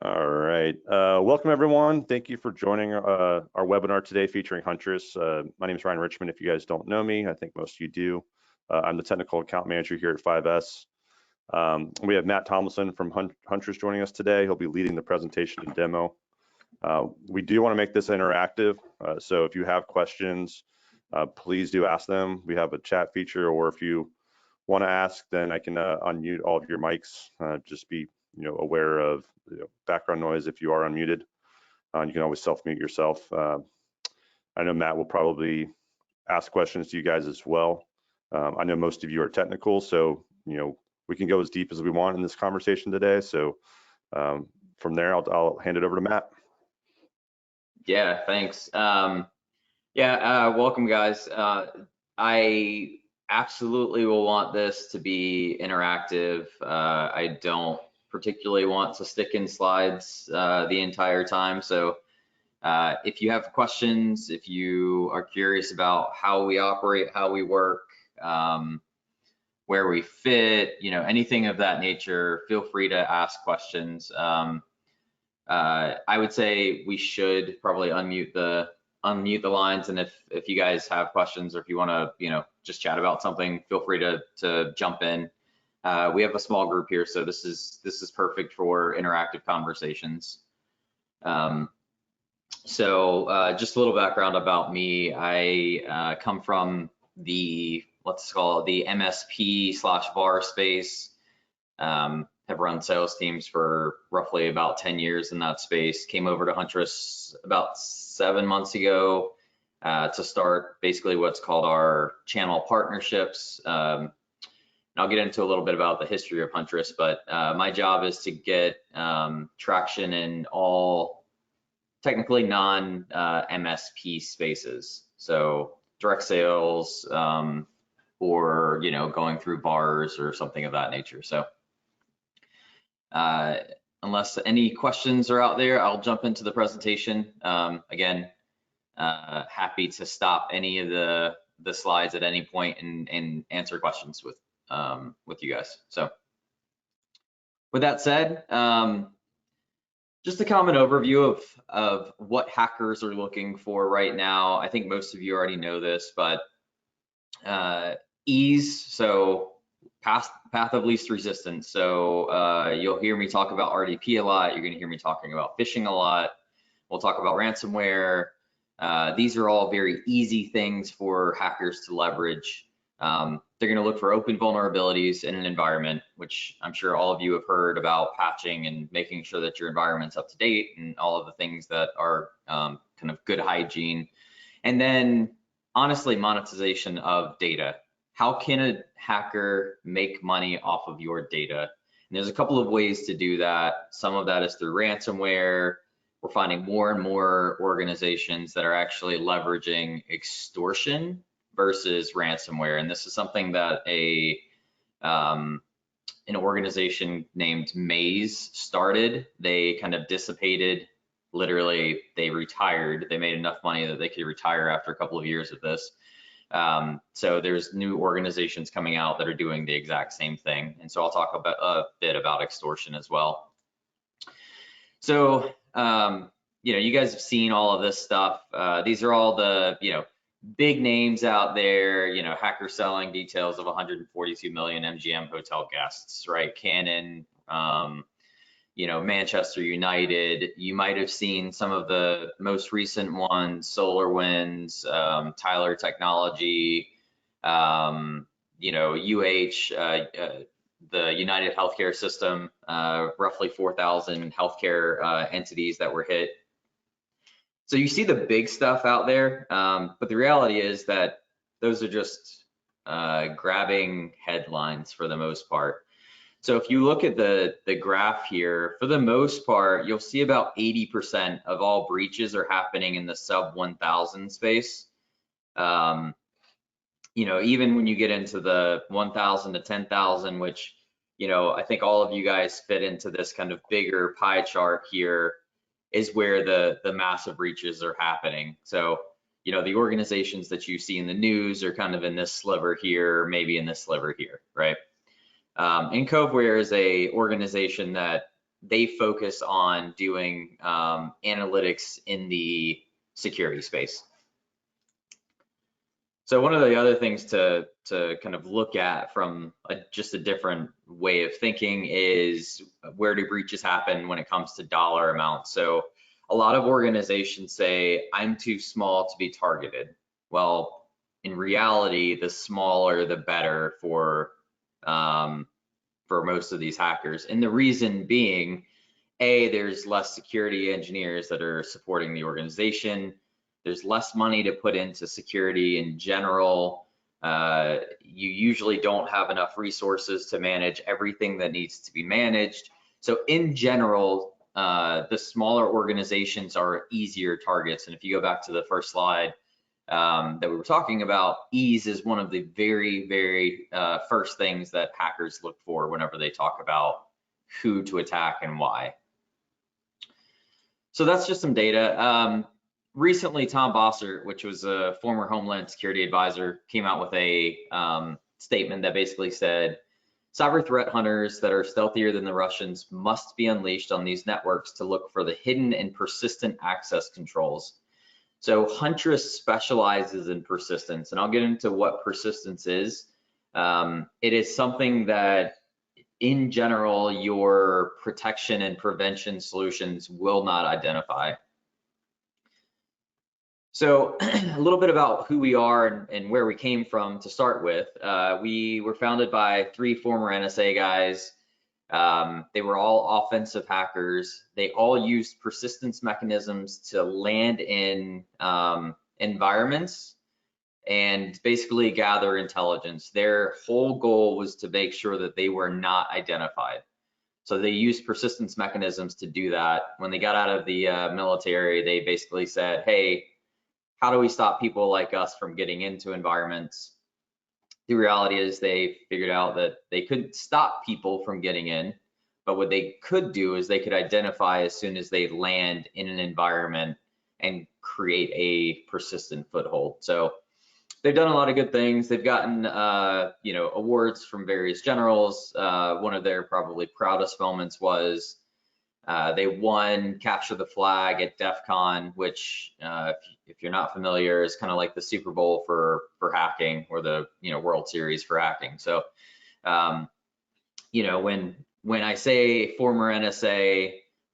All right. Welcome, everyone. Thank you for joining our webinar today featuring Huntress. My name is Ryan Richmond. If you guys don't know me, I think most of you do. I'm the technical account manager here at 5S. We have Matt Tomlinson from Huntress joining us today. He'll be leading the presentation and demo. We do want to make this interactive, so if you have questions, please do ask them. We have a chat feature, or if you want to ask, then I can unmute all of your mics. Just be aware of background noise if you are unmuted. You can always self-mute yourself. I know Matt will probably ask questions to you guys as well. I know most of you are technical, so we can go as deep as we want in this conversation today. So from there, I'll hand it over to Matt. Yeah, thanks. Welcome, guys. I absolutely will want this to be interactive. I don't particularly want to stick in slides the entire time. So if you have questions, if you are curious about how we operate, how we work, where we fit, anything of that nature, feel free to ask questions. I would say we should probably unmute the lines, and if you guys have questions or if you want to just chat about something, feel free to jump in. We have a small group here, so this is perfect for interactive conversations. So just a little background about me. I come from the, let's call it the MSP/VAR space. Have run sales teams for roughly about 10 years in that space. Came over to Huntress about 7 months ago to start basically what's called our channel partnerships. And I'll get into a little bit about the history of Huntress, but my job is to get traction in all technically non-MSP spaces. So direct sales or going through bars or something of that nature. So unless any questions are out there, I'll jump into the presentation. Again, happy to stop any of the slides at any point and answer questions with you guys. So with that said, just a common overview of what hackers are looking for right now. I think most of you already know this, but ease, so path of least resistance. So you'll hear me talk about RDP a lot. You're going to hear me talking about phishing a lot. We'll talk about ransomware. These are all very easy things for hackers to leverage. They're going to look for open vulnerabilities in an environment, which I'm sure all of you have heard about patching and making sure that your environment's up to date and all of the things that are kind of good hygiene. And then honestly, monetization of data. How can a hacker make money off of your data? And there's a couple of ways to do that. Some of that is through ransomware. We're finding more and more organizations that are actually leveraging extortion versus ransomware. And this is something that an organization named Maze started. They kind of dissipated, literally they retired. They made enough money that they could retire after a couple of years of this. So there's new organizations coming out that are doing the exact same thing. And so I'll talk about a bit about extortion as well. So, you guys have seen all of this stuff. These are all the, big names out there, hacker selling details of 142 million MGM hotel guests, right? Canon, Manchester United. You might have seen some of the most recent ones, SolarWinds, Tyler Technology, UH, the United Healthcare System, roughly 4,000 healthcare entities that were hit. So you see the big stuff out there, but the reality is that those are just grabbing headlines for the most part. So if you look at the graph here, for the most part, you'll see about 80% of all breaches are happening in the sub 1,000 space. Even when you get into the 1,000 to 10,000, which, I think all of you guys fit into this kind of bigger pie chart here, is where the massive breaches are happening. So, the organizations that you see in the news are kind of in this sliver here, maybe in this sliver here, right? And Coveware is a organization that they focus on doing analytics in the security space. So one of the other things to kind of look at from just a different way of thinking is where do breaches happen when it comes to dollar amounts. So a lot of organizations say, I'm too small to be targeted. Well, in reality, the smaller the better for most of these hackers. And the reason being, A, there's less security engineers that are supporting the organization. There's less money to put into security in general. You usually don't have enough resources to manage everything that needs to be managed. So in general, the smaller organizations are easier targets. And if you go back to the first slide that we were talking about, ease is one of the very, very first things that hackers look for whenever they talk about who to attack and why. So that's just some data. Recently, Tom Bossert, which was a former Homeland Security advisor, came out with a statement that basically said, cyber threat hunters that are stealthier than the Russians must be unleashed on these networks to look for the hidden and persistent access controls. So Huntress specializes in persistence, and I'll get into what persistence is. It is something that in general, your protection and prevention solutions will not identify. So a little bit about who we are and where we came from to start with. We were founded by 3 former NSA guys. They were all offensive hackers. They all used persistence mechanisms to land in environments and basically gather intelligence. Their whole goal was to make sure that they were not identified. So they used persistence mechanisms to do that. When they got out of the military, they basically said, hey, how do we stop people like us from getting into environments? The reality is they figured out that they couldn't stop people from getting in, but what they could do is they could identify as soon as they land in an environment and create a persistent foothold. So they've done a lot of good things. They've gotten awards from various generals. One of their probably proudest moments was they won Capture the Flag at DEF CON, which if you're not familiar, is kind of like the Super Bowl for hacking, or the World Series for hacking. So when I say former NSA,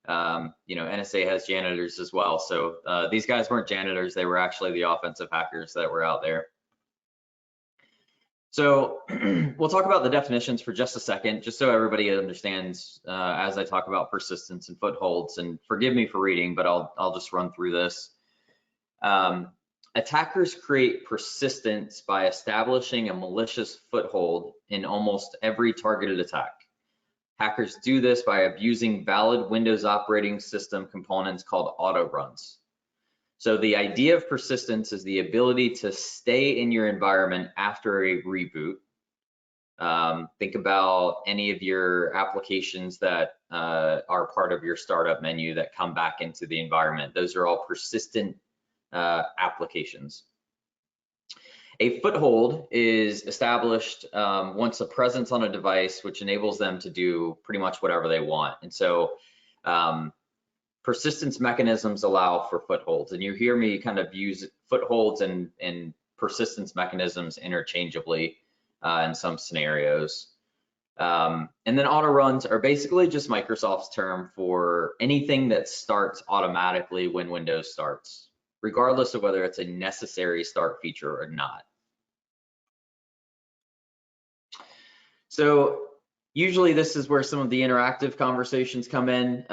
NSA has janitors as well. So these guys weren't janitors, they were actually the offensive hackers that were out there. So we'll talk about the definitions for just a second, just so everybody understands as I talk about persistence and footholds. And forgive me for reading, but I'll just run through this. Attackers create persistence by establishing a malicious foothold in almost every targeted attack. Hackers do this by abusing valid Windows operating system components called auto runs. So the idea of persistence is the ability to stay in your environment after a reboot. Think about any of your applications that are part of your startup menu that come back into the environment. Those are all persistent applications. A foothold is established once a presence on a device, which enables them to do pretty much whatever they want. And so persistence mechanisms allow for footholds, and you hear me kind of use footholds and persistence mechanisms interchangeably in some scenarios. And then auto runs are basically just Microsoft's term for anything that starts automatically when Windows starts, regardless of whether it's a necessary start feature or not. So usually this is where some of the interactive conversations come in.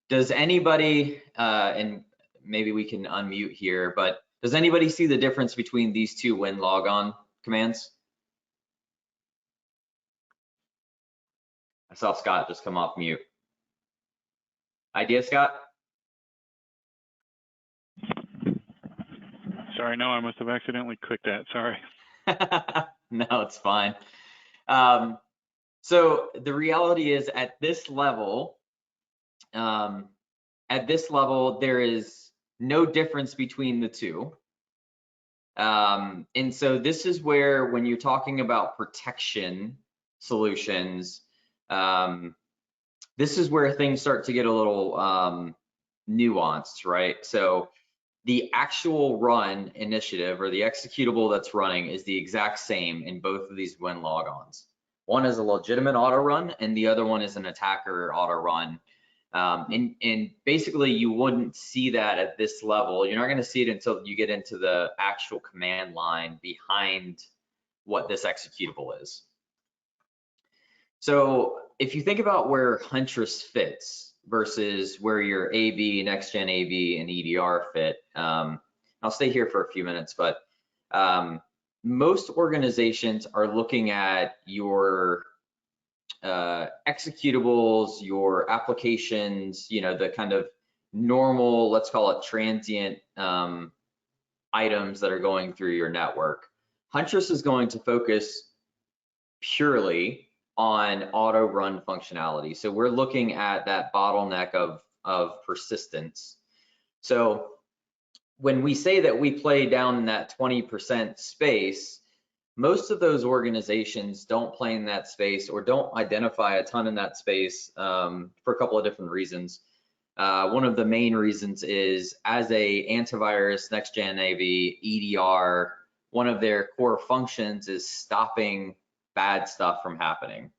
Does anybody, and maybe we can unmute here, but does anybody see the difference between these two when logon commands? I saw Scott just come off mute. Idea, Scott? Sorry, no, I must have accidentally clicked that, sorry. No, it's fine. So the reality is at this level, there is no difference between the two. And so this is where, when you're talking about protection solutions, this is where things start to get a little nuanced, right? So the actual run initiative or the executable that's running is the exact same in both of these when logons. One is a legitimate auto run and the other one is an attacker auto run. And basically you wouldn't see that at this level. You're not going to see it until you get into the actual command line behind what this executable is. So if you think about where Huntress fits versus where your AB, next-gen AB, and EDR fit, I'll stay here for a few minutes, but most organizations are looking at your executables, your applications, the kind of normal, let's call it transient items that are going through your network. Huntress is going to focus purely on auto run functionality. So we're looking at that bottleneck of persistence. So when we say that we play down in that 20% space, most of those organizations don't play in that space or don't identify a ton in that space for a couple of different reasons. One of the main reasons is as a antivirus, next-gen AV, EDR, one of their core functions is stopping bad stuff from happening.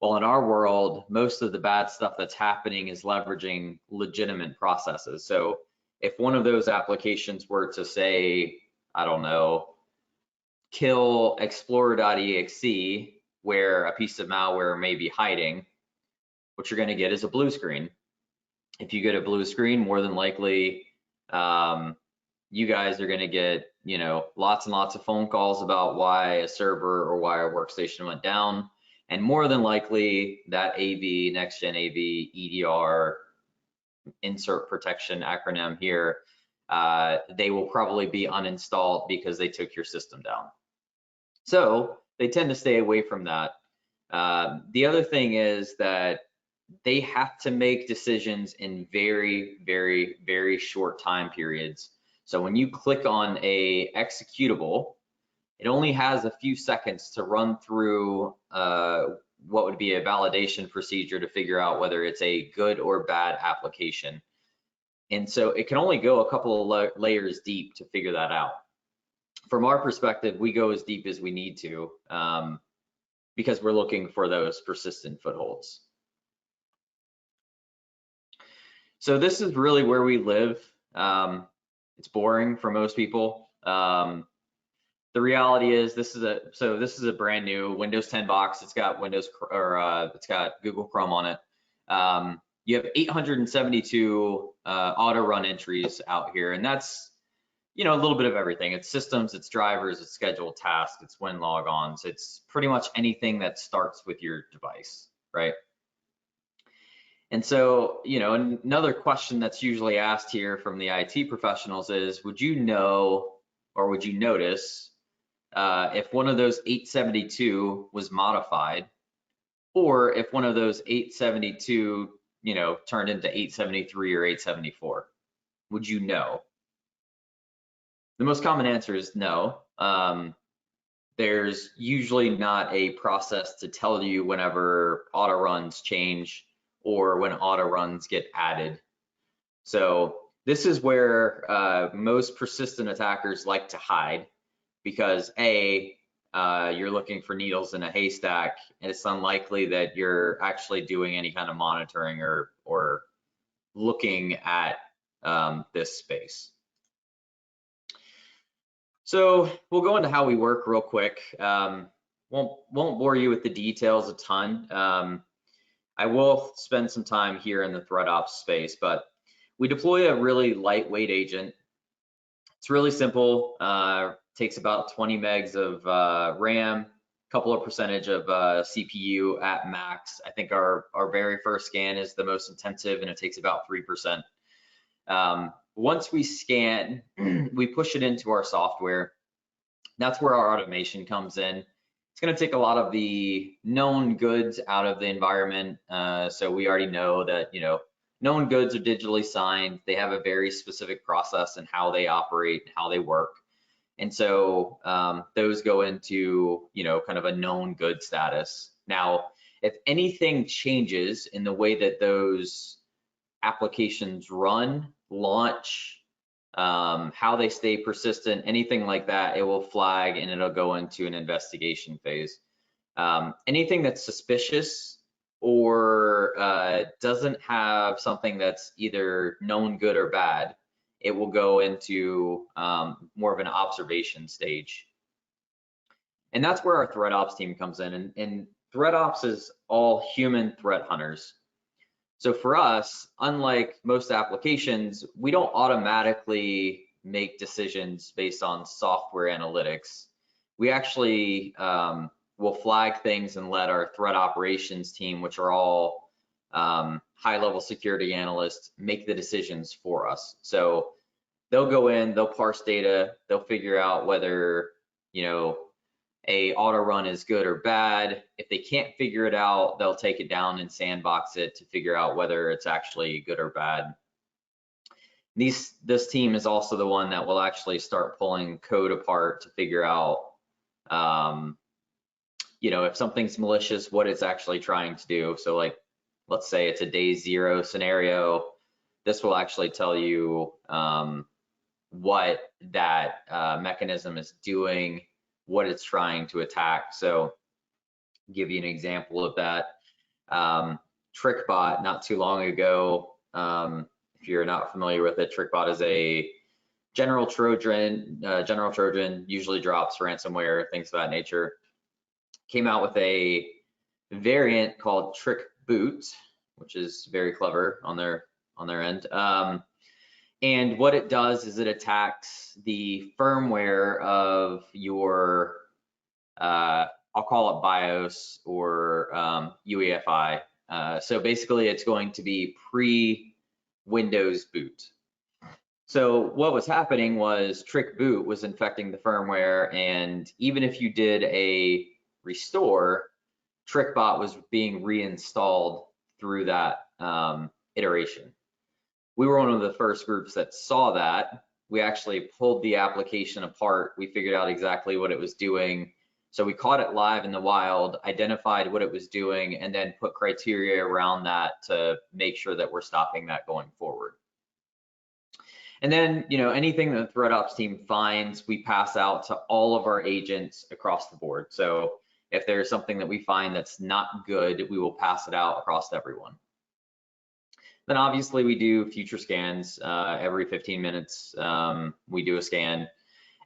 Well, in our world, most of the bad stuff that's happening is leveraging legitimate processes. So if one of those applications were to say, I don't know, kill explorer.exe, where a piece of malware may be hiding, what you're going to get is a blue screen. If you get a blue screen, more than likely, you guys are going to get, lots and lots of phone calls about why a server or why a workstation went down. And more than likely, that AV, next-gen AV, EDR, insert protection acronym here, they will probably be uninstalled because they took your system down. So they tend to stay away from that. The other thing is that they have to make decisions in very, very, very short time periods. So when you click on a executable, it only has a few seconds to run through what would be a validation procedure to figure out whether it's a good or bad application. And so it can only go a couple of layers deep to figure that out. From our perspective, we go as deep as we need to because we're looking for those persistent footholds. So this is really where we live. It's boring for most people. The reality is this is a brand new Windows 10 box. It's got it's got Google Chrome on it. You have 872 auto run entries out here, and that's a little bit of everything. It's systems, it's drivers, it's scheduled tasks, it's when logons. It's pretty much anything that starts with your device, right? And so, another question that's usually asked here from the IT professionals is, would you know or would you notice if one of those 872 was modified, or if one of those 872, turned into 873 or 874? Would you know? The most common answer is no. There's usually not a process to tell you whenever auto runs change or when auto runs get added. So this is where most persistent attackers like to hide, because you're looking for needles in a haystack, and it's unlikely that you're actually doing any kind of monitoring or looking at this space. So we'll go into how we work real quick. Won't bore you with the details a ton. I will spend some time here in the threat ops space, but we deploy a really lightweight agent. It's really simple. Takes about 20 megs of RAM, couple of percentage of CPU at max. I think our very first scan is the most intensive, and it takes about 3%. Once we scan, we push it into our software. That's where our automation comes in. It's going to take a lot of the known goods out of the environment. So we already know that, known goods are digitally signed. They have a very specific process in how they operate, how they work. And so those go into, kind of a known good status. Now, If anything changes in the way that those applications run, launch, how they stay persistent, anything like that, it will flag and it'll go into an investigation phase. Anything that's suspicious or doesn't have something that's either known good or bad, it will go into more of an observation stage. And that's where our threat ops team comes in. And threat ops is all human threat hunters. So for us, unlike most applications, we don't automatically make decisions based on software analytics. We actually will flag things and let our threat operations team, which are all high-level security analysts, make the decisions for us. So they'll go in, they'll parse data, they'll figure out whether, you know, a auto run is good or bad. If they can't figure it out, they'll take it down and sandbox it to figure out whether it's actually good or bad. This team is also the one that will actually start pulling code apart to figure out, you know, if something's malicious, what it's actually trying to do. So like, let's say it's a day 0 scenario. This will actually tell you what that mechanism is doing, what it's trying to attack. So give you an example of that. TrickBot, not too long ago, if you're not familiar with it, TrickBot is a general Trojan, usually drops ransomware, things of that nature. Came out with a variant called TrickBoot, which is very clever on their end. And what it does is it attacks the firmware of your, I'll call it BIOS or UEFI. So basically it's going to be pre-Windows boot. So what was happening was TrickBoot was infecting the firmware, and even if you did a restore, TrickBot was being reinstalled through that iteration. We were one of the first groups that saw that. We actually pulled the application apart. We figured out exactly what it was doing. So we caught it live in the wild, identified what it was doing, and then put criteria around that to make sure that we're stopping that going forward. And then, you know, anything that the threat ops team finds, we pass out to all of our agents across the board. So if there's something that we find that's not good, we will pass it out across everyone. Then obviously we do future scans every 15 minutes. We do a scan.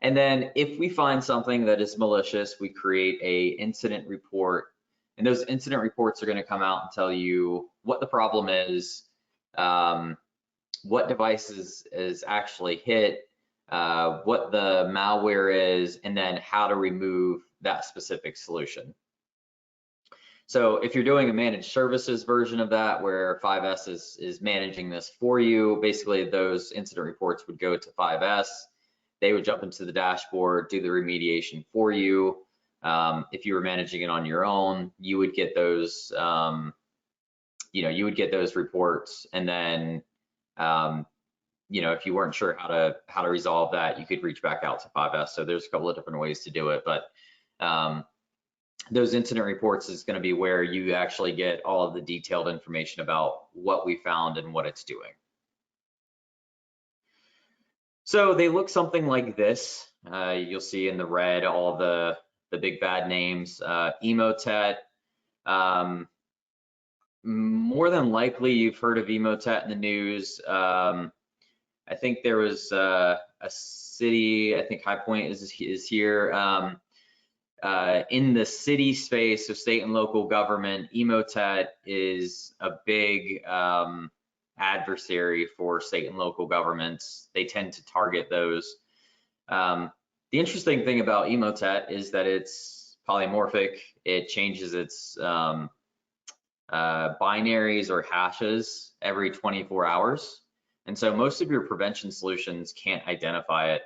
And then if we find something that is malicious, we create a incident report. And those incident reports are going to come out and tell you what the problem is, what devices is actually hit, what the malware is, and then how to remove that specific solution. So if you're doing a managed services version of that, where 5S is managing this for you, basically those incident reports would go to 5S. They would jump into the dashboard, do the remediation for you. If you were managing it on your own, you would get those, you know, you would get those reports, and then, you know, if you weren't sure how to resolve that, you could reach back out to 5S. So there's a couple of different ways to do it, but those incident reports is going to be where you actually get all of the detailed information about what we found and what it's doing. So they look something like this. You'll see in the red all the big bad names. Emotet. More than likely you've heard of Emotet in the news. I think there was a city, I think High Point is here. In the city space of state and local government, Emotet is a big adversary for state and local governments. They tend to target those. The interesting thing about Emotet is that it's polymorphic. It changes its binaries or hashes every 24 hours. And so most of your prevention solutions can't identify it.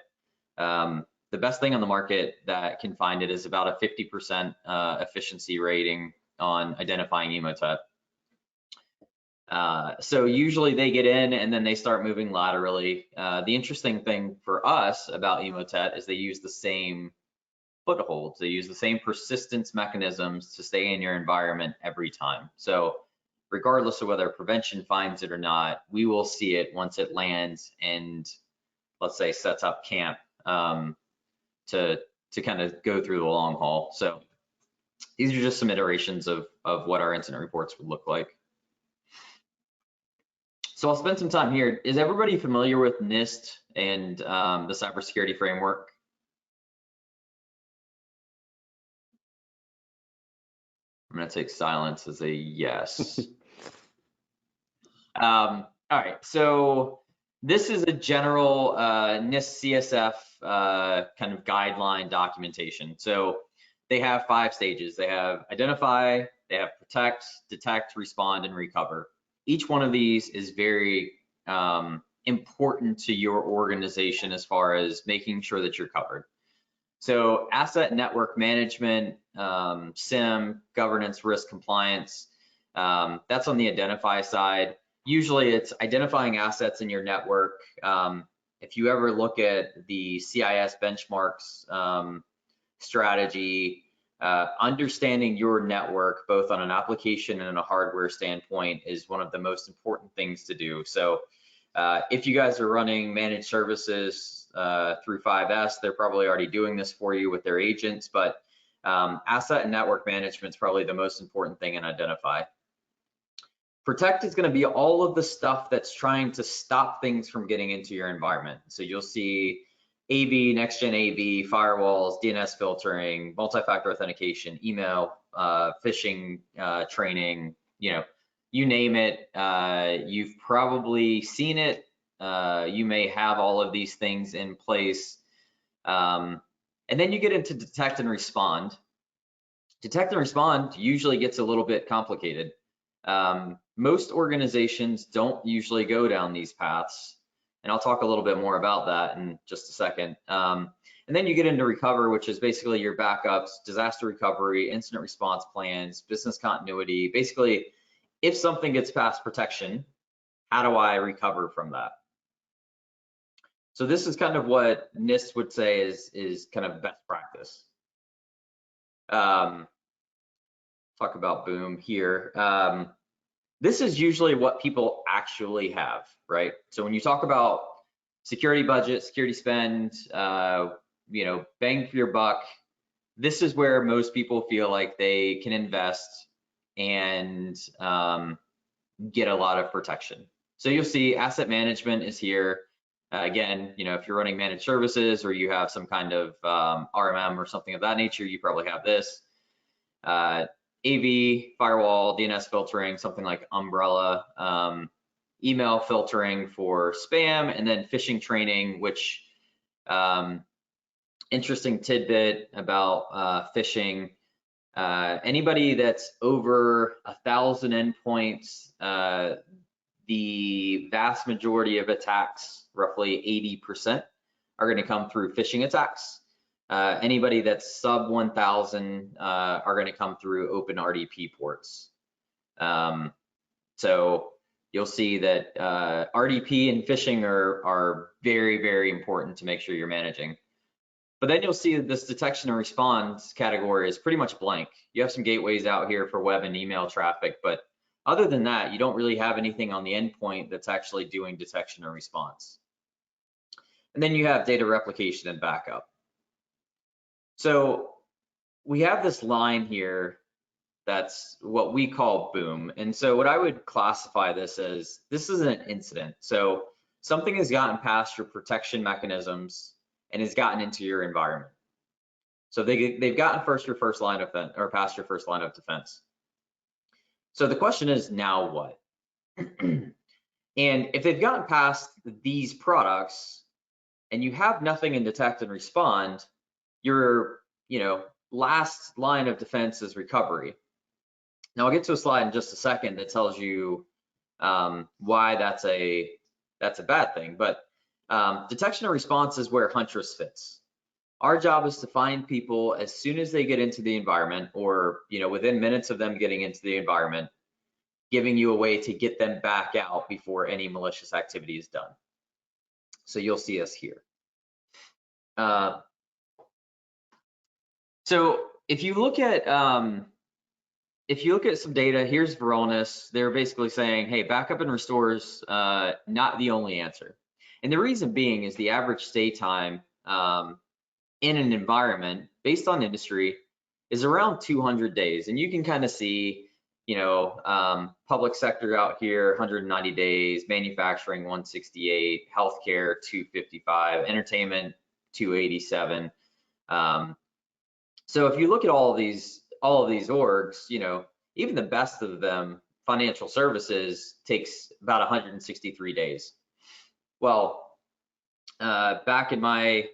The best thing on the market that can find it is about a 50% efficiency rating on identifying Emotet. So usually they get in and then they start moving laterally. The interesting thing for us about Emotet is they use the same footholds. They use the same persistence mechanisms to stay in your environment every time. So regardless of whether prevention finds it or not, we will see it once it lands and, let's say, sets up camp to kind of go through the long haul. So these are just some iterations of what our incident reports would look like. So I'll spend some time here. Is everybody familiar with NIST and the cybersecurity framework? I'm going to take silence as a yes. All right, so this is a general NIST CSF kind of guideline documentation. So they have 5 stages. They have identify, they have protect, detect, respond, and recover. Each one of these is very important to your organization as far as making sure that you're covered. So asset network management, SIM, governance, risk compliance, that's on the identify side. Usually it's identifying assets in your network. If you ever look at the CIS benchmarks strategy, understanding your network, both on an application and a hardware standpoint, is one of the most important things to do. So if you guys are running managed services through 5S, they're probably already doing this for you with their agents, but asset and network management is probably the most important thing in identify. Protect is going to be all of the stuff that's trying to stop things from getting into your environment. So you'll see AV, next-gen AV, firewalls, DNS filtering, multi-factor authentication, email, phishing training, you name it. You've probably seen it. You may have all of these things in place. And then you get into detect and respond. Detect and respond usually gets a little bit complicated. Most organizations don't usually go down these paths, and I'll talk a little bit more about that in just a second. And then you get into recover, which is basically your backups, disaster recovery, incident response plans, business continuity. Basically, if something gets past protection, how do I recover from that? So this is kind of what NIST would say is kind of best practice. Talk about boom here. This is usually what people actually have, right? So when you talk about security budget, security spend, bang for your buck, this is where most people feel like they can invest and get a lot of protection. So you'll see asset management is here. Again, if you're running managed services or you have some kind of RMM or something of that nature, you probably have this. AV, firewall, DNS filtering, something like Umbrella, email filtering for spam, and then phishing training, which interesting tidbit about phishing. Anybody that's over 1,000 endpoints, the vast majority of attacks, roughly 80%, are going to come through phishing attacks. Anybody that's sub 1,000 are going to come through open RDP ports. So you'll see that RDP and phishing are very, very important to make sure you're managing. But then you'll see that this detection and response category is pretty much blank. You have some gateways out here for web and email traffic, but other than that, you don't really have anything on the endpoint that's actually doing detection and response. And then you have data replication and backup. So we have this line here that's what we call boom. And so what I would classify this as, this is an incident. So something has gotten past your protection mechanisms and has gotten into your environment. So they've gotten past your first line of defense. So the question is, now what? And if they've gotten past these products and you have nothing in detect and respond, your last line of defense is recovery. Now I'll get to a slide in just a second that tells you why that's a bad thing. But detection and response is where Huntress fits. Our job is to find people as soon as they get into the environment, or within minutes of them getting into the environment, giving you a way to get them back out before any malicious activity is done. So you'll see us here. So if you look at some data, here's Varonis. They're basically saying, hey, backup and restore is not the only answer. And the reason being is the average stay time in an environment based on industry is around 200 days. And you can kind of see, public sector out here, 190 days, manufacturing 168, healthcare 255, entertainment 287. So if you look at all of these orgs, even the best of them, financial services, takes about 163 days. Well, back in my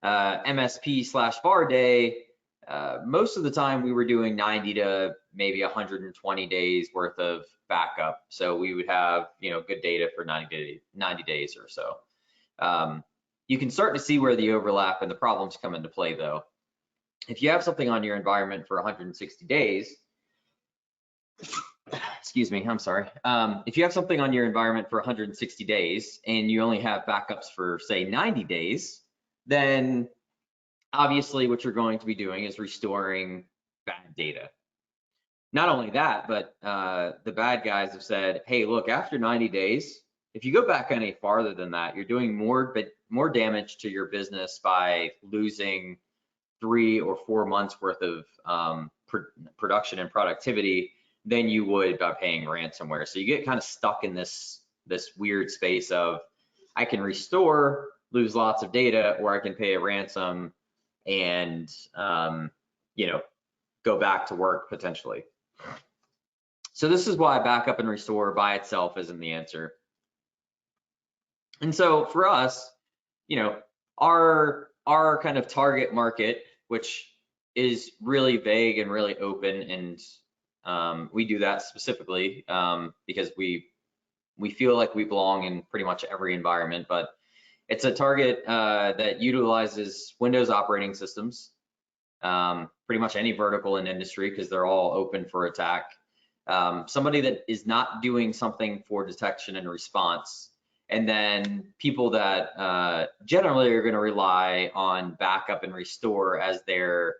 MSP/VAR day, most of the time we were doing 90 to maybe 120 days worth of backup. So we would have, good data for 90 days or so. You can start to see where the overlap and the problems come into play though. If you have something on your environment for 160 days, excuse me, I'm sorry. If you have something on your environment for 160 days and you only have backups for say 90 days, then obviously what you're going to be doing is restoring bad data. Not only that, but the bad guys have said, hey, look, after 90 days, if you go back any farther than that, you're doing more damage to your business by losing 3 or 4 months worth of production and productivity than you would by paying ransomware. So you get kind of stuck in this weird space of I can restore, lose lots of data, or I can pay a ransom and go back to work potentially. So this is why backup and restore by itself isn't the answer. And so for us, our kind of target market, which is really vague and really open, and we do that specifically because we feel like we belong in pretty much every environment, but it's a target that utilizes Windows operating systems, pretty much any vertical in industry because they're all open for attack. Somebody that is not doing something for detection and response, and then people that generally are going to rely on backup and restore as their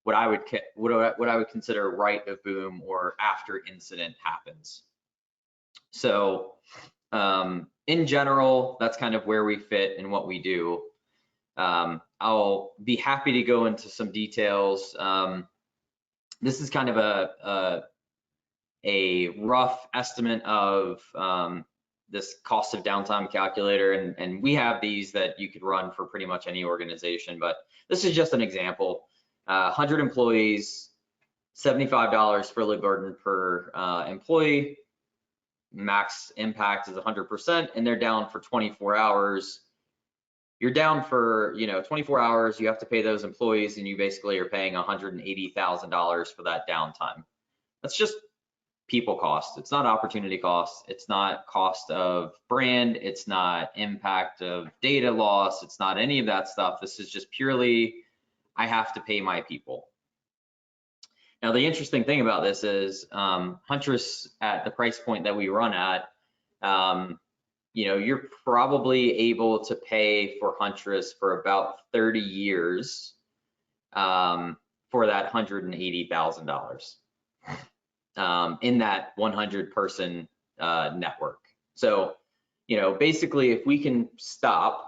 what I would consider right of boom or after incident happens. So in general, that's kind of where we fit and what we do. I'll be happy to go into some details. This is kind of a rough estimate of this cost of downtime calculator, and we have these that you could run for pretty much any organization, but this is just an example. 100 employees, $75 fully burdened per employee. Max impact is 100%, and they're down for 24 hours. You're down for 24 hours. You have to pay those employees, and you basically are paying $180,000 for that downtime. That's just people cost. It's not opportunity cost. It's not cost of brand. It's not impact of data loss. It's not any of that stuff. This is just purely, I have to pay my people. Now, the interesting thing about this is Huntress at the price point that we run at, you're probably able to pay for Huntress for about 30 years for that $180,000 in that 100-person network. So, basically, if we can stop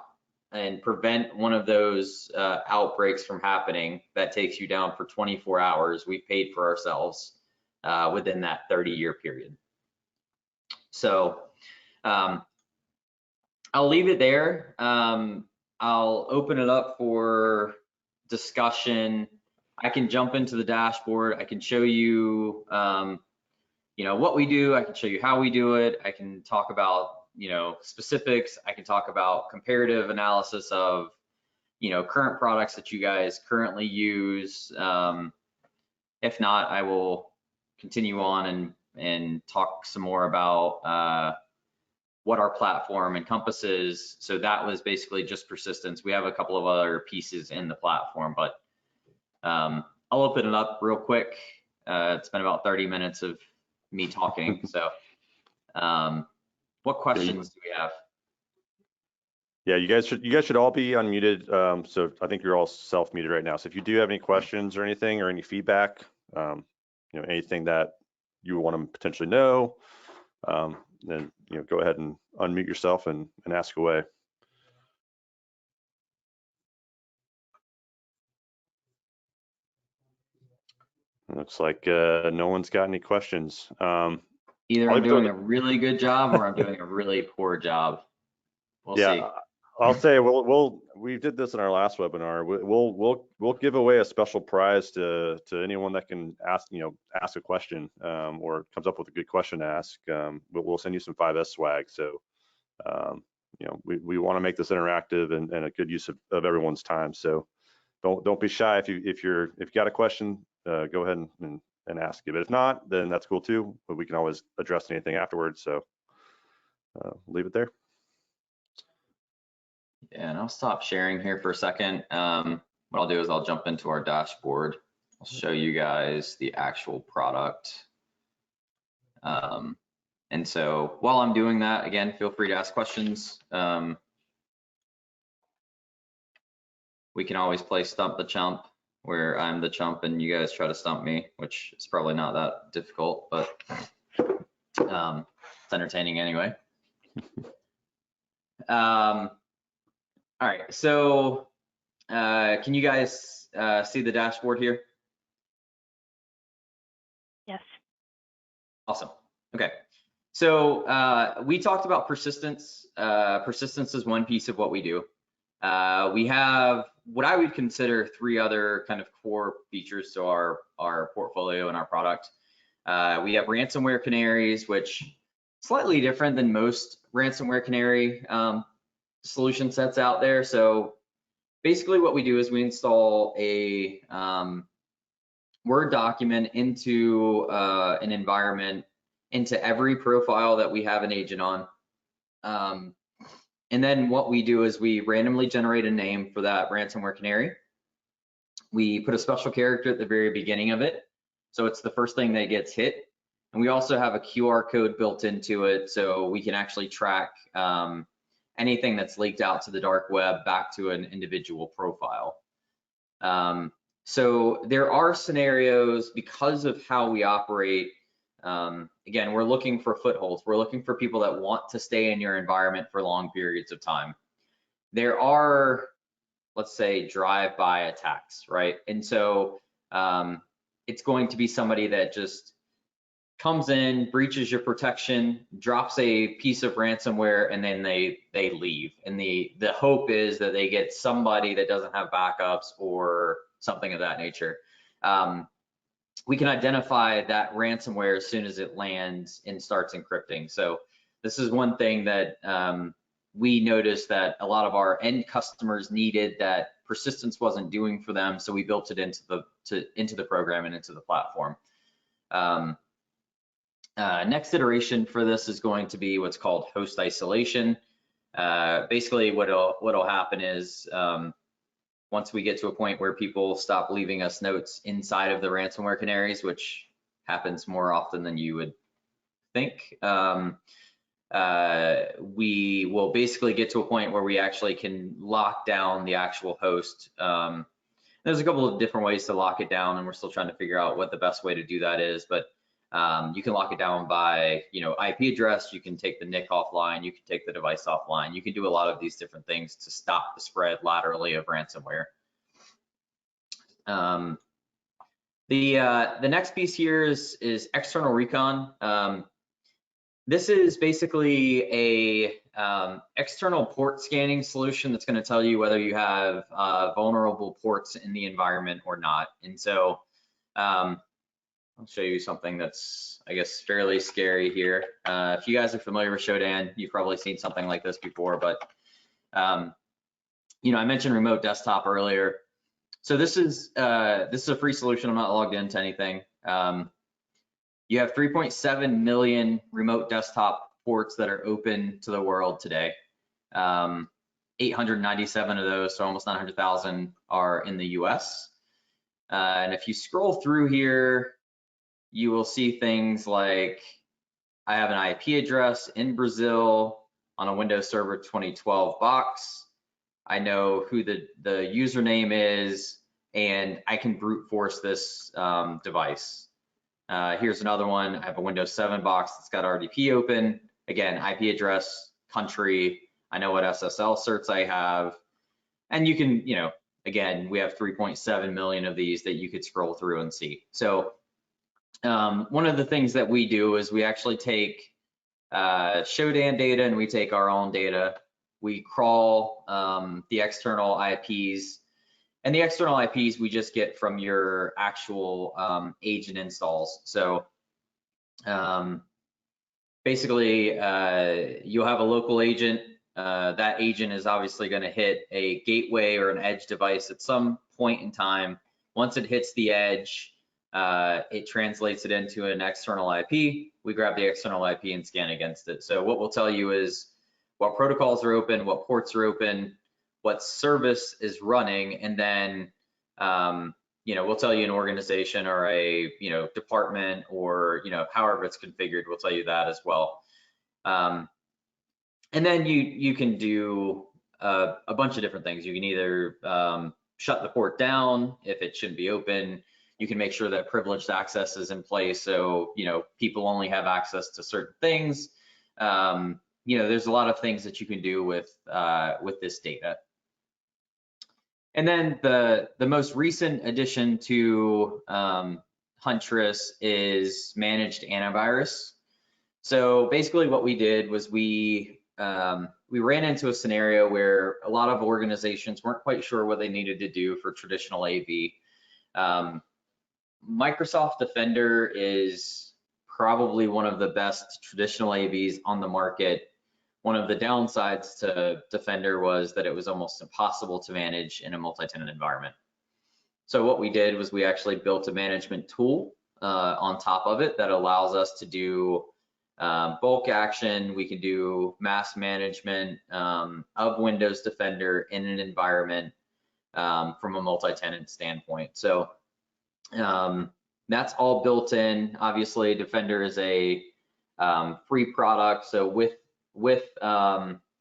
and prevent one of those outbreaks from happening, that takes you down for 24 hours. We've paid for ourselves within that 30-year period. So I'll leave it there. I'll open it up for discussion. I can jump into the dashboard. I can show you, what we do. I can show you how we do it. I can talk about specifics. I can talk about comparative analysis of current products that you guys currently use. If not, I will continue on and talk some more about what our platform encompasses. So that was basically just persistence. We have a couple of other pieces in the platform, but I'll open it up real quick. It's been about 30 minutes of me talking. So what questions do we have? Yeah, you guys should all be unmuted. So I think you're all self-muted right now. So if you do have any questions or anything or any feedback, anything that you want to potentially know, then go ahead and unmute yourself and ask away. Looks like no one's got any questions. Either I'm doing a really good job or I'm doing a really poor job. We'll see. I'll say we did this in our last webinar. We'll give away a special prize to anyone that can ask a question or comes up with a good question to ask. We'll send you some 5S swag. So we want to make this interactive and a good use of everyone's time. So don't be shy if you got a question, go ahead and ask it. But if not, then that's cool too. But we can always address anything afterwards. So leave it there. Yeah, and I'll stop sharing here for a second. What I'll do is I'll jump into our dashboard. I'll show you guys the actual product. And so while I'm doing that, again, feel free to ask questions. We can always play Stump the Chump, where I'm the chump and you guys try to stump me, which is probably not that difficult, but it's entertaining anyway. All right, so can you guys see the dashboard here? Yes. Awesome. Okay. So we talked about persistence. Persistence is one piece of what we do. We have what I would consider 3 other kind of core features to our portfolio and our product. We have ransomware canaries, which slightly different than most ransomware canary solution sets out there. So basically what we do is we install a Word document into an environment, into every profile that we have an agent on. And then what we do is we randomly generate a name for that ransomware canary. We put a special character at the very beginning of it, so it's the first thing that gets hit. And we also have a QR code built into it, so we can actually track anything that's leaked out to the dark web back to an individual profile. So there are scenarios, because of how we operate. Again, we're looking for footholds. We're looking for people that want to stay in your environment for long periods of time. There are, let's say, drive-by attacks, right? And so it's going to be somebody that just comes in, breaches your protection, drops a piece of ransomware, and then they leave. And the hope is that they get somebody that doesn't have backups or something of that nature. We can identify that ransomware as soon as it lands and starts encrypting. So this is one thing that we noticed that a lot of our end customers needed that persistence wasn't doing for them. So we built it into the program and into the platform. Next iteration for this is going to be what's called host isolation. Basically, what'll happen is once we get to a point where people stop leaving us notes inside of the ransomware canaries, which happens more often than you would think, we will basically get to a point where we actually can lock down the actual host. There's a couple of different ways to lock it down, and we're still trying to figure out what the best way to do that is, but you can lock it down by IP address. You can take the NIC offline. You can take the device offline. You can do a lot of these different things to stop the spread laterally of ransomware. The next piece here is external recon. This is basically a external port scanning solution that's going to tell you whether you have vulnerable ports in the environment or not. And so I'll show you something that's, I guess, fairly scary here. If you guys are familiar with Shodan, you've probably seen something like this before, but I mentioned remote desktop earlier. So this is a free solution. I'm not logged into anything. You have 3.7 million remote desktop ports that are open to the world today. 897 of those, so almost 900,000, are in the US. And if you scroll through here, you will see things like I have an IP address in Brazil on a Windows Server 2012 box. I know who the username is, and I can brute force this device. Here's another one. I have a Windows 7 box that's got RDP open. Again, IP address, country. I know what SSL certs I have. And you can, again, we have 3.7 million of these that you could scroll through and see. So one of the things that we do is we actually take Shodan data and we take our own data. We crawl the external IPs, and the external IPs we just get from your actual agent installs. So basically, you'll have a local agent. That agent is obviously going to hit a gateway or an edge device at some point in time. Once it hits the edge, it translates it into an external IP. We grab the external IP and scan against it. So what we'll tell you is what protocols are open, what ports are open, what service is running, and then we'll tell you an organization or a department or however it's configured. We'll tell you that as well. And then you can do a bunch of different things. You can either shut the port down if it shouldn't be open. You can make sure that privileged access is in place, so people only have access to certain things. There's a lot of things that you can do with this data. And then the most recent addition to Huntress is managed antivirus. So basically, what we did was we ran into a scenario where a lot of organizations weren't quite sure what they needed to do for traditional AV. Microsoft Defender is probably one of the best traditional AVs on the market. One of the downsides to Defender was that it was almost impossible to manage in a multi-tenant environment. So what we did was we actually built a management tool on top of it that allows us to do bulk action. We can do mass management of Windows Defender in an environment from a multi-tenant standpoint. So that's all built in. Obviously, Defender is a free product. So with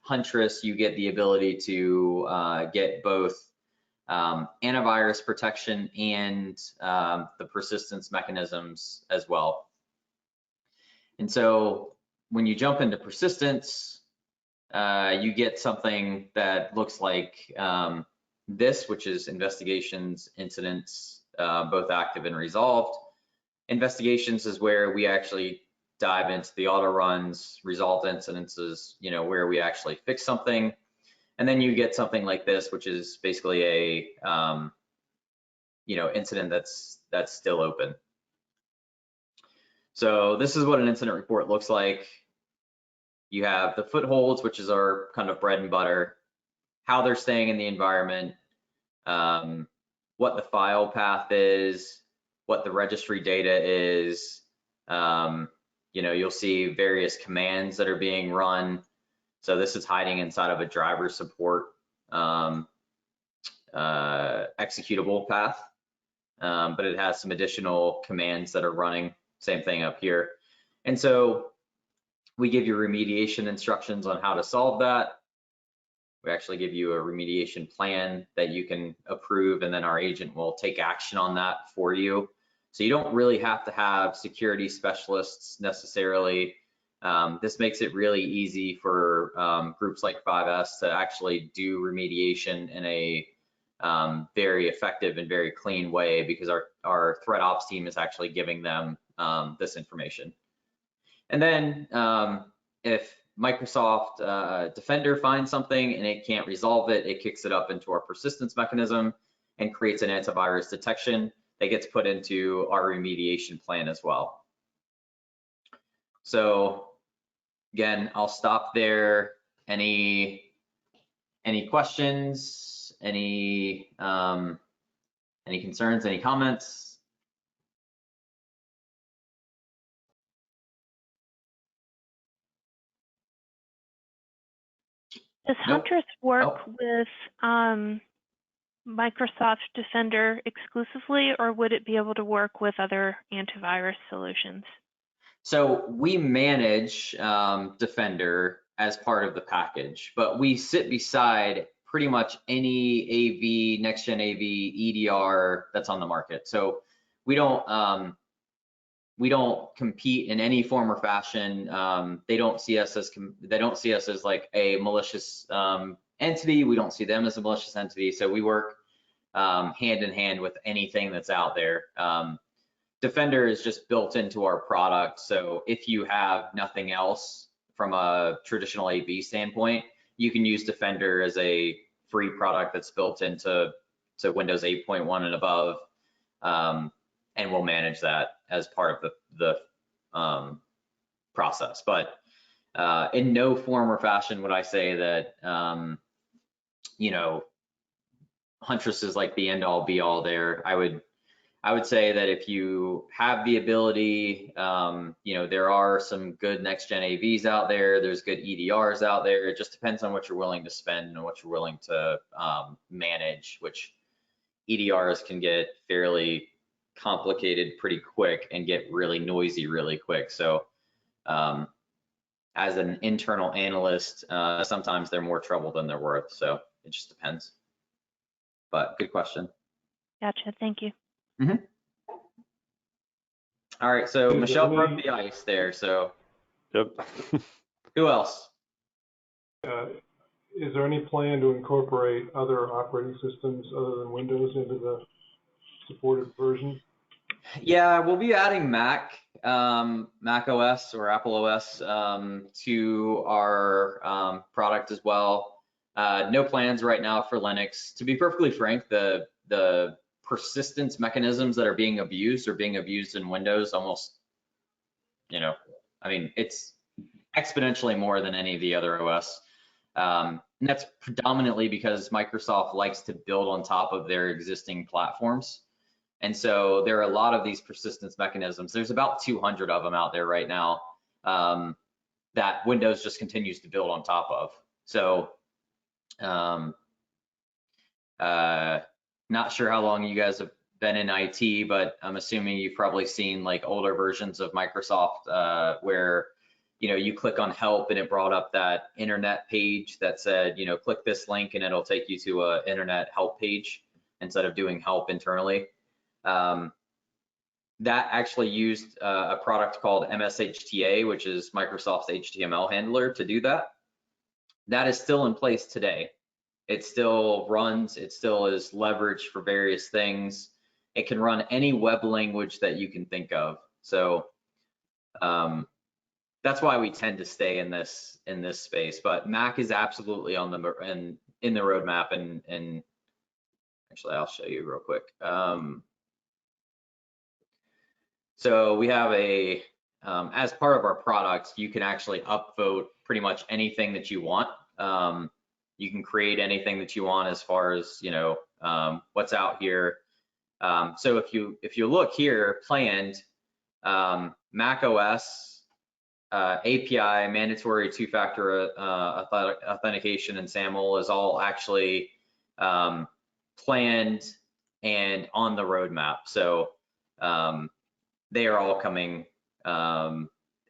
Huntress, you get the ability to get both antivirus protection and the persistence mechanisms as well. And so when you jump into persistence, you get something that looks like this, which is investigations, incidents, both active and resolved. Investigations is where we actually dive into the auto runs. Resolved incidences, where we actually fix something. And then you get something like this, which is basically a incident that's still open. So this is what an incident report looks like. You have the footholds, which is our kind of bread and butter, how they're staying in the environment, what the file path is, what the registry data is. You'll see various commands that are being run. So this is hiding inside of a driver support executable path, but it has some additional commands that are running. Same thing up here. And so we give you remediation instructions on how to solve that. We actually give you a remediation plan that you can approve, and then our agent will take action on that for you. So you don't really have to have security specialists necessarily. This makes it really easy for groups like 5S to actually do remediation in a very effective and very clean way, because our threat ops team is actually giving them this information. And then if Microsoft Defender finds something and it can't resolve it, it kicks it up into our persistence mechanism and creates an antivirus detection that gets put into our remediation plan as well. So again, I'll stop there. Any questions? Any concerns? Any comments? Does Huntress work with Microsoft Defender exclusively, or would it be able to work with other antivirus solutions? So we manage Defender as part of the package, but we sit beside pretty much any AV, next gen AV, EDR that's on the market. So we don't compete in any form or fashion. They don't see us as like a malicious entity. We don't see them as a malicious entity. So we work hand in hand with anything that's out there. Defender is just built into our product. So if you have nothing else from a traditional AV standpoint, you can use Defender as a free product that's built into Windows 8.1 and above, and we'll manage that as part of the process. But in no form or fashion would I say that Huntress is like the end all be all there. I would say that if you have the ability, there are some good next gen AVs out there. There's good EDRs out there. It just depends on what you're willing to spend and what you're willing to manage, which EDRs can get fairly complicated pretty quick and get really noisy really quick. So as an internal analyst, sometimes they're more trouble than they're worth. So it just depends. But good question. Gotcha. Thank you. Mm-hmm. All right, so Michelle broke the ice there. So, yep. Who else? Is there any plan to incorporate other operating systems other than Windows into the supported version? Yeah, we'll be adding Mac OS or Apple OS to our product as well. No plans right now for Linux. To be perfectly frank, the persistence mechanisms that are being abused in Windows almost, it's exponentially more than any of the other OS. And that's predominantly because Microsoft likes to build on top of their existing platforms. And so there are a lot of these persistence mechanisms. There's about 200 of them out there right now that Windows just continues to build on top of. So not sure how long you guys have been in IT, but I'm assuming you've probably seen like older versions of Microsoft where you click on help and it brought up that internet page that said, click this link and it'll take you to a internet help page instead of doing help internally. That actually used a product called MSHTA, which is Microsoft's HTML handler, to do that. That is still in place today. It still runs, it still is leveraged for various things. It can run any web language that you can think of. So that's why we tend to stay in this space. But Mac is absolutely on the in the roadmap, and actually I'll show you real quick. So we have as part of our product, you can actually upvote pretty much anything that you want. You can create anything that you want as far as what's out here. So if you look here, planned Mac OS API mandatory two-factor authentication and SAML is all actually planned and on the roadmap. So they are all coming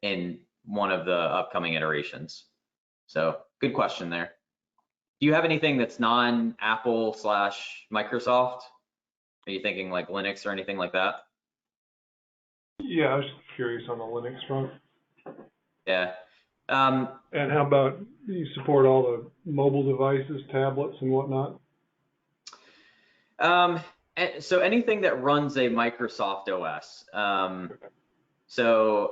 in one of the upcoming iterations. So good question there. Do you have anything that's non-Apple / Microsoft? Are you thinking like Linux or anything like that? Yeah, I was curious on the Linux front. Yeah. And how about you support all the mobile devices, tablets, and whatnot? So anything that runs a Microsoft OS. So,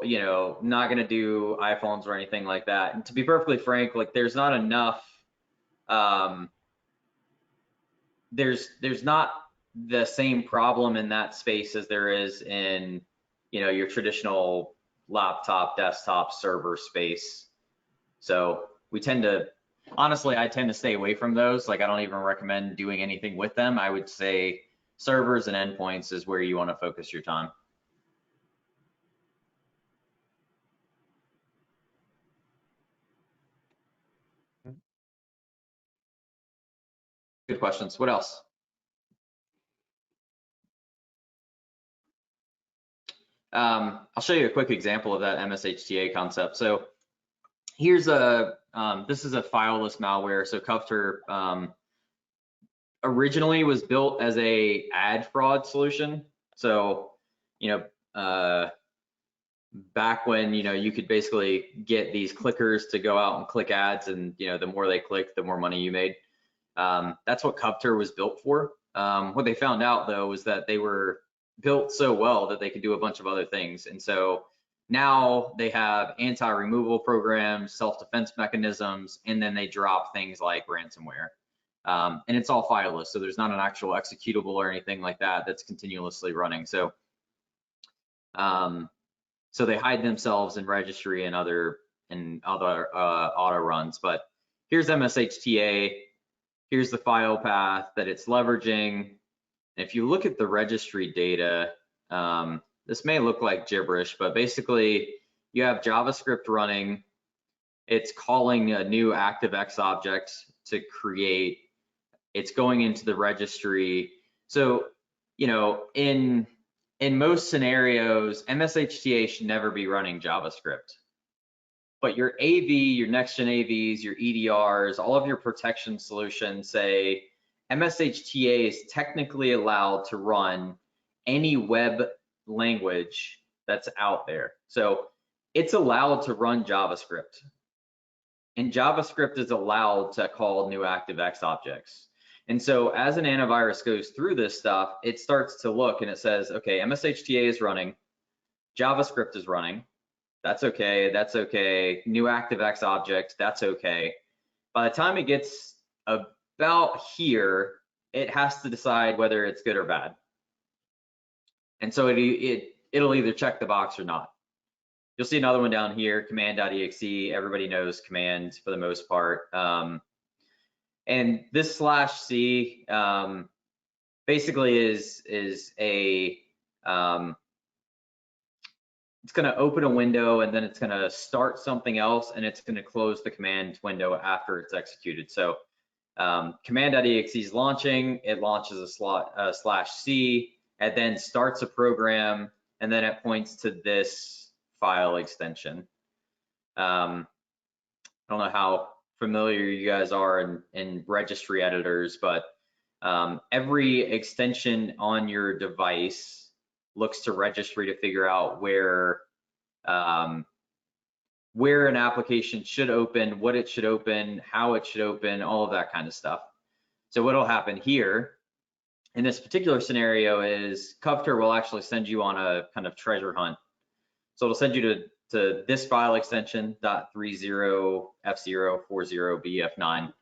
not going to do iPhones or anything like that. And to be perfectly frank, like there's not enough, there's not the same problem in that space as there is in, your traditional laptop, desktop, server space. So we tend to, honestly, I tend to stay away from those. Like I don't even recommend doing anything with them. I would say servers and endpoints is where you want to focus your time. Good questions. What else? I'll show you a quick example of that MSHTA concept. So here's a this is a fileless malware. So Cufter originally was built as a ad fraud solution. So, back when, you could basically get these clickers to go out and click ads, and, the more they clicked, the more money you made. That's what Cufter was built for. What they found out, though, was that they were built so well that they could do a bunch of other things. And so now they have anti-removal programs, self-defense mechanisms, and then they drop things like ransomware. And it's all fileless, so there's not an actual executable or anything like that that's continuously running. So, so they hide themselves in registry and other auto runs. But here's MSHTA. Here's the file path that it's leveraging. And if you look at the registry data, this may look like gibberish, but basically you have JavaScript running. It's calling a new ActiveX object to create. It's going into the registry. So, in most scenarios, MSHTA should never be running JavaScript. But your AV, your next-gen AVs, your EDRs, all of your protection solutions say MSHTA is technically allowed to run any web language that's out there. So it's allowed to run JavaScript. And JavaScript is allowed to call new ActiveX objects. And so as an antivirus goes through this stuff, it starts to look and it says, okay, MSHTA is running, JavaScript is running, that's okay, that's okay, new ActiveX object, that's okay. By the time it gets about here, it has to decide whether it's good or bad. And so it'll either check the box or not. You'll see another one down here, command.exe. Everybody knows command for the most part. And this /c basically is a, it's gonna open a window and then it's gonna start something else and it's gonna close the command window after it's executed. So command.exe is launching, it launches a /c, and then starts a program, and then it points to this file extension. I don't know how familiar you guys are in registry editors, but every extension on your device looks to registry to figure out where an application should open, what it should open, how it should open, all of that kind of stuff. So what'll happen here in this particular scenario is Cufter will actually send you on a kind of treasure hunt. So it'll send you to this file extension .30f040bf9.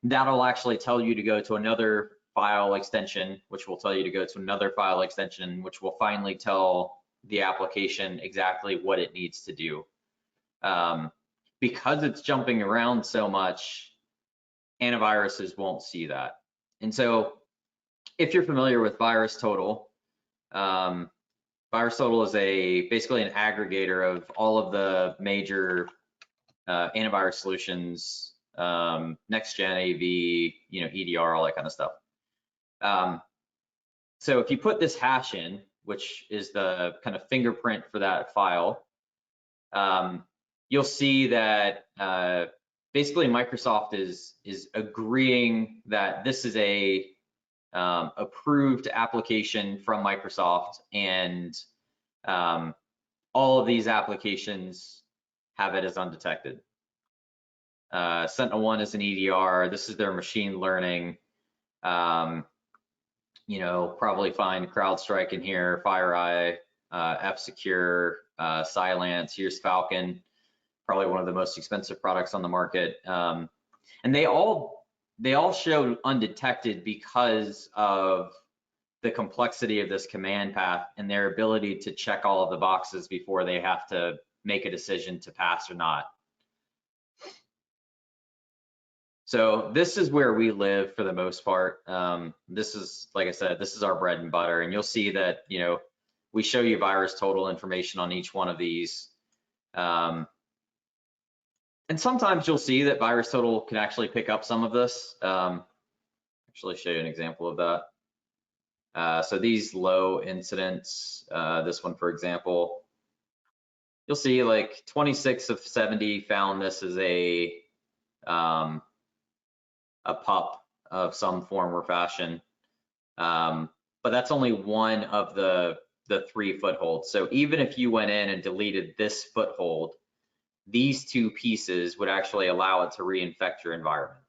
That'll actually tell you to go to another file extension, which will tell you to go to another file extension, which will finally tell the application exactly what it needs to do. Because it's jumping around so much, antiviruses won't see that. And so if you're familiar with VirusTotal, VirusTotal is basically an aggregator of all of the major antivirus solutions, next-gen AV, EDR, all that kind of stuff. So if you put this hash in, which is the kind of fingerprint for that file, you'll see that basically Microsoft is agreeing that this is a approved application from Microsoft, and all of these applications have it as undetected. Sentinel-1 is an EDR. This is their machine learning. Probably find CrowdStrike in here, FireEye, F-Secure, Cylance. Here's Falcon, probably one of the most expensive products on the market. And they all show undetected because of the complexity of this command path and their ability to check all of the boxes before they have to make a decision to pass or not. So this is where we live for the most part. This is, like I said, this is our bread and butter, and you'll see that, we show you VirusTotal information on each one of these. And sometimes you'll see that VirusTotal can actually pick up some of this. Actually show you an example of that. So these low incidents, this one, for example, you'll see like 26 of 70 found this as a a pup of some form or fashion. But that's only one of the 3 footholds. So even if you went in and deleted this foothold, these 2 pieces would actually allow it to reinfect your environment.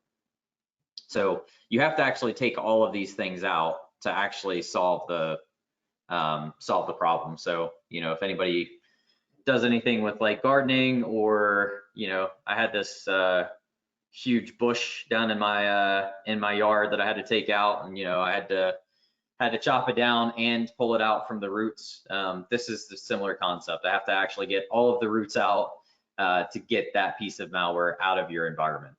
So you have to actually take all of these things out to actually solve the problem. So, you know, if anybody does anything with like gardening, or, you know, I had this huge bush down in my yard that I had to take out, and, you know, I had to chop it down and pull it out from the roots. This is the similar concept. I have to actually get all of the roots out to get that piece of malware out of your environment.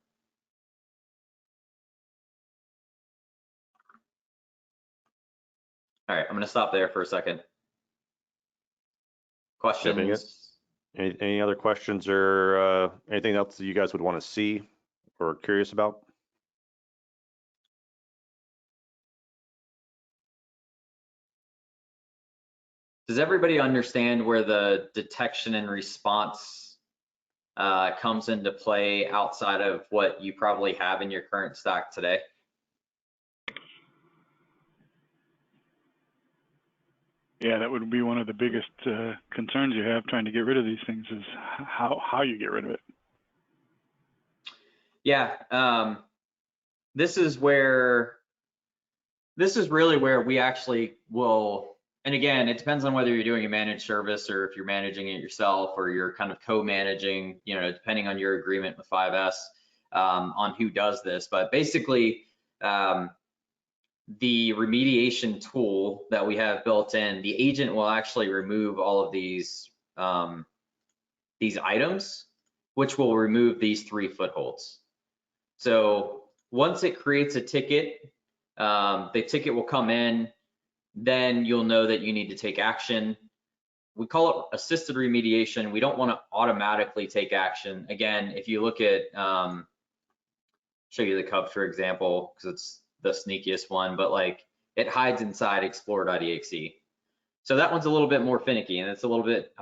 All right, I'm gonna stop there for a second. Questions? Any other questions or anything else that you guys would want to see or curious about? Does everybody understand where the detection and response comes into play outside of what you probably have in your current stack today? Yeah, that would be one of the biggest concerns you have trying to get rid of these things, is how you get rid of it. Yeah, this is really where we actually will, and again, it depends on whether you're doing a managed service or if you're managing it yourself, or you're kind of co-managing, you know, depending on your agreement with 5S on who does this. But basically, the remediation tool that we have built in, the agent will actually remove all of these items, which will remove these 3 footholds. So once it creates a ticket, the ticket will come in, then you'll know that you need to take action. We call it assisted remediation. We don't want to automatically take action. Again, if you look at, show you the cup, for example, because it's the sneakiest one, but like it hides inside explore.exe. So that one's a little bit more finicky, and it's a little bit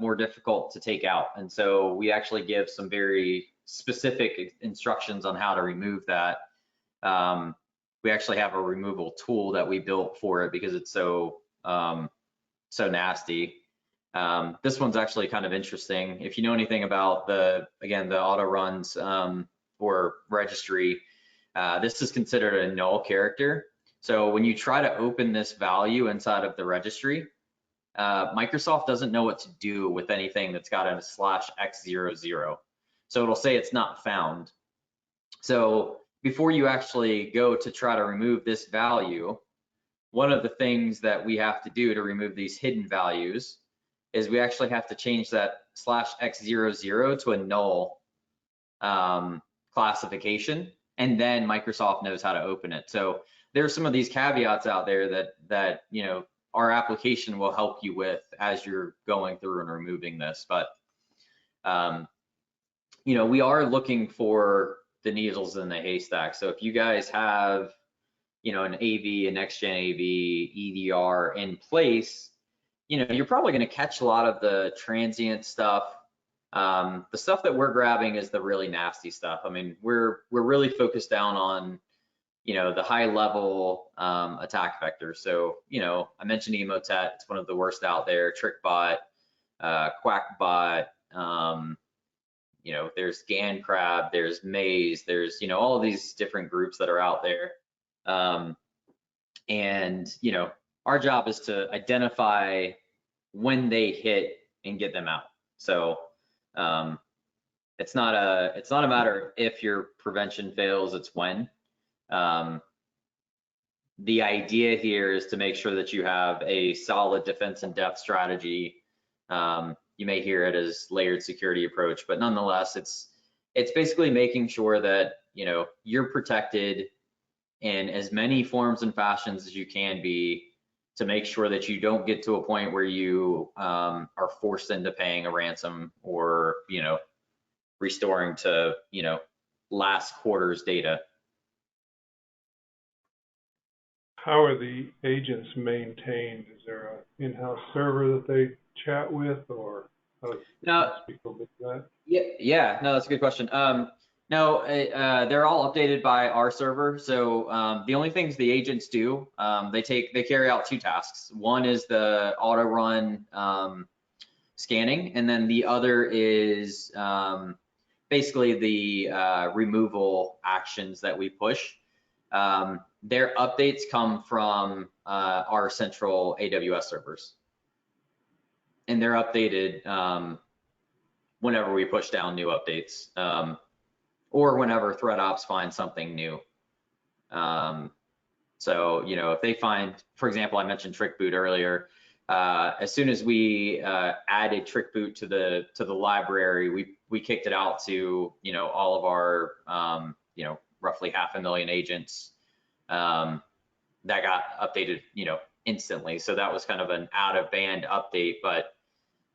more difficult to take out. And so we actually give some very specific instructions on how to remove that. We actually have a removal tool that we built for it because it's so nasty. This one's actually kind of interesting. If you know anything about the auto runs or registry, this is considered a null character. So when you try to open this value inside of the registry, Microsoft doesn't know what to do with anything that's got a /x00. So it'll say it's not found. So before you actually go to try to remove this value, one of the things that we have to do to remove these hidden values is we actually have to change that /x00 to a null classification, and then Microsoft knows how to open it. So there's some of these caveats out there that you know, our application will help you with as you're going through and removing this. But you know, we are looking for the needles in the haystack. So if you guys have, you know, an AV, a next-gen AV, EDR in place, you know, you're probably going to catch a lot of the transient stuff. The stuff that we're grabbing is the really nasty stuff. I mean, we're really focused down on, you know, the high-level attack vectors. So, you know, I mentioned Emotet. It's one of the worst out there. TrickBot, QuackBot. You know, there's GanCrab, there's Maze, there's, you know, all of these different groups that are out there. And, you know, our job is to identify when they hit and get them out. So it's not a matter of if your prevention fails, it's when. The idea here is to make sure that you have a solid defense in depth strategy. You may hear it as layered security approach, but nonetheless, it's basically making sure that, you know, you're protected in as many forms and fashions as you can be, to make sure that you don't get to a point where you are forced into paying a ransom, or, you know, restoring to, you know, last quarter's data. How are the agents maintained? Is there an in-house server that they chat with, or how does Now, speak a little bit to that? yeah, no, that's a good question. No, they're all updated by our server. So the only things the agents do, they carry out 2 tasks. One is the auto run scanning, and then the other is basically the removal actions that we push. Their updates come from our central AWS servers, and they're updated whenever we push down new updates. Or whenever threat ops find something new. So, you know, if they find, for example, I mentioned trick boot earlier. As soon as we added trick boot to the library, we kicked it out to, you know, all of our, you know, roughly 500,000 agents that got updated, you know, instantly. So that was kind of an out of band update, but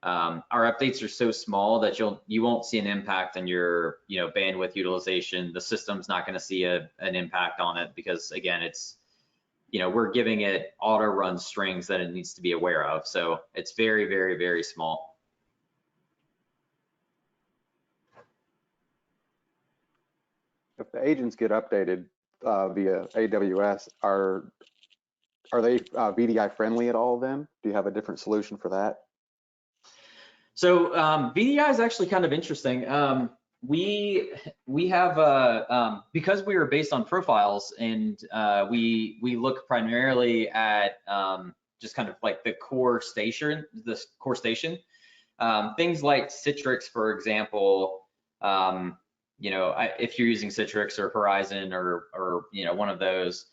our updates are so small that you won't see an impact on your, you know, bandwidth utilization. The system's not going to see an impact on it because, again, it's, you know, we're giving it auto run strings that it needs to be aware of. So it's very, very, very small. If the agents get updated via AWS, are they VDI friendly at all then? Do you have a different solution for that? So VDI is actually kind of interesting. We have because we are based on profiles, and we look primarily at just kind of like the core station, things like Citrix, for example. You know, if you're using Citrix or Horizon or you know, one of those,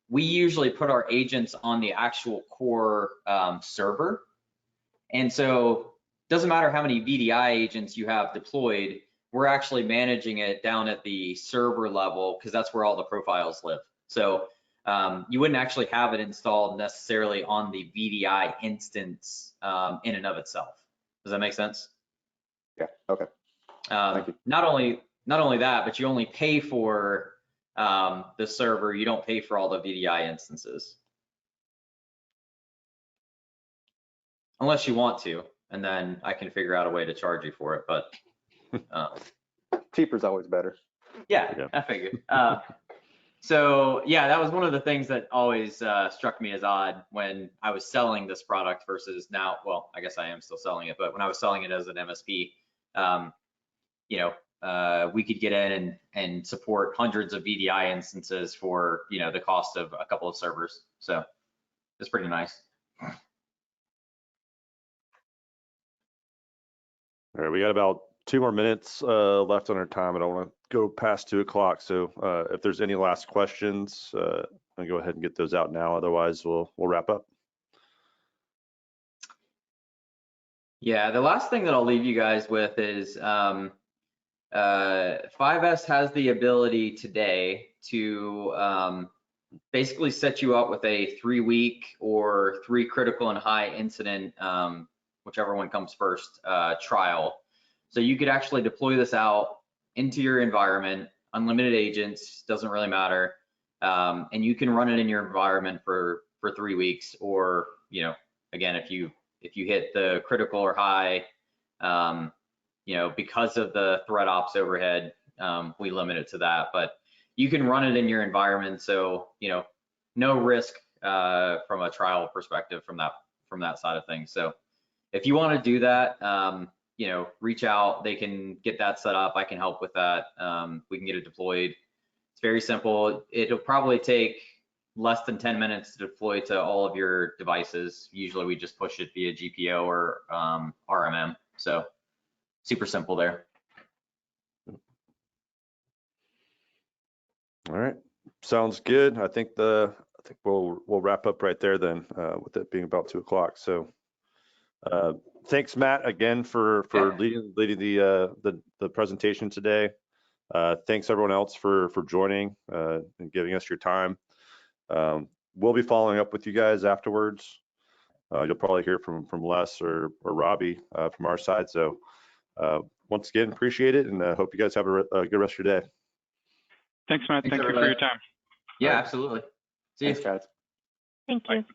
we usually put our agents on the actual core server. And so it doesn't matter how many VDI agents you have deployed, we're actually managing it down at the server level because that's where all the profiles live. So you wouldn't actually have it installed necessarily on the VDI instance in and of itself. Does that make sense? Yeah, okay. Thank you. Not only that, but you only pay for the server, you don't pay for all the VDI instances. Unless you want to, and then I can figure out a way to charge you for it, but cheaper's always better. Yeah, I figured. So yeah, that was one of the things that always struck me as odd when I was selling this product versus now, well, I guess I am still selling it, but when I was selling it as an MSP, you know, we could get in and support hundreds of VDI instances for, you know, the cost of a couple of servers. So it's pretty nice. All right, we got about 2 more minutes left on our time. I don't want to go past 2 o'clock. So if there's any last questions, I'll go ahead and get those out now. Otherwise, we'll wrap up. Yeah, the last thing that I'll leave you guys with is 5S has the ability today to basically set you up with a 3-week or 3 critical and high incident, whichever one comes first, trial. So you could actually deploy this out into your environment, unlimited agents, doesn't really matter. And you can run it in your environment for 3 weeks, or, you know, again, if you hit the critical or high, you know, because of the threat ops overhead, we limit it to that, but you can run it in your environment. So, you know, no risk from a trial perspective from that side of things. So if you want to do that, you know, reach out. They can get that set up. I can help with that. We can get it deployed. It's very simple. It'll probably take less than 10 minutes to deploy to all of your devices. Usually we just push it via GPO or RMM. So super simple there. All right, sounds good. I think we'll wrap up right there then, with it being about 2 o'clock. So thanks, Matt, again for leading the presentation today. Thanks everyone else for joining and giving us your time. We'll be following up with you guys afterwards. You'll probably hear from Les or Robbie from our side. So once again, appreciate it, and hope you guys have a good rest of your day. Thanks, Matt. Thank you for your time. Yeah, absolutely. See you. Thanks, guys. Thank you. Bye.